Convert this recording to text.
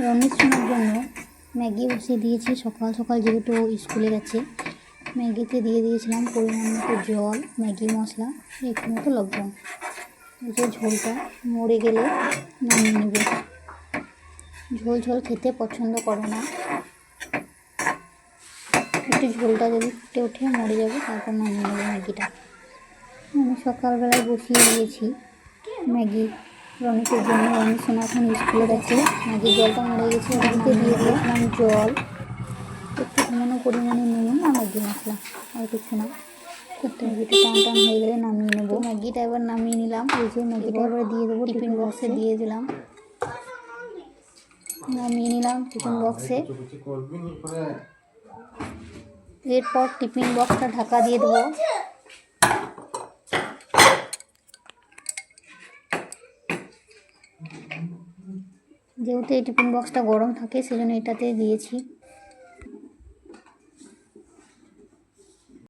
রমেশ সোনার জন্য ম্যাগি বসিয়ে দিয়েছি। সকাল সকাল যেহেতু স্কুলে গেছে, ম্যাগিতে দিয়ে দিয়েছিলাম পরিমাণ মতো জল, ম্যাগি মশলা, একটু মতো লবণ। এই যে ঝোলটা মরে গেলে নামিয়ে নেব। ঝোল ঝোল খেতে পছন্দ করে না, একটু ঝোলটা যদি ফুটে উঠে মরে যাবে, তারপর নামিয়ে নেব ম্যাগিটা। আমি সকালবেলায় বসিয়ে দিয়েছি ম্যাগি রমেশের জন্য। রমেশ সোনা এখন স্কুলে গেছে, ম্যাগির জলটা মরে গেছে, ম্যাগিতে দিয়ে দিয়েছিলাম জল, একটু সামান্য পরিমাণে নুন আর ম্যাগি মশলা, আর কিছু না। ম্যাগিটা টান টান হয়ে গেলে নামিয়ে নেব। ম্যাগিটা এবার নামিয়ে নিলাম। এই যে ম্যাগিটা এবার দিয়ে দেবো টিফিন বক্সে, দিয়ে দিলাম, নামিয়ে নিলাম টিফিন বক্সে। এরপর টিফিন বক্সটা ঢাকা দিয়ে দেবো। যেহেতু এই টিফিন বক্সটা গরম থাকে, সেজন্য এটাতে দিয়েছি।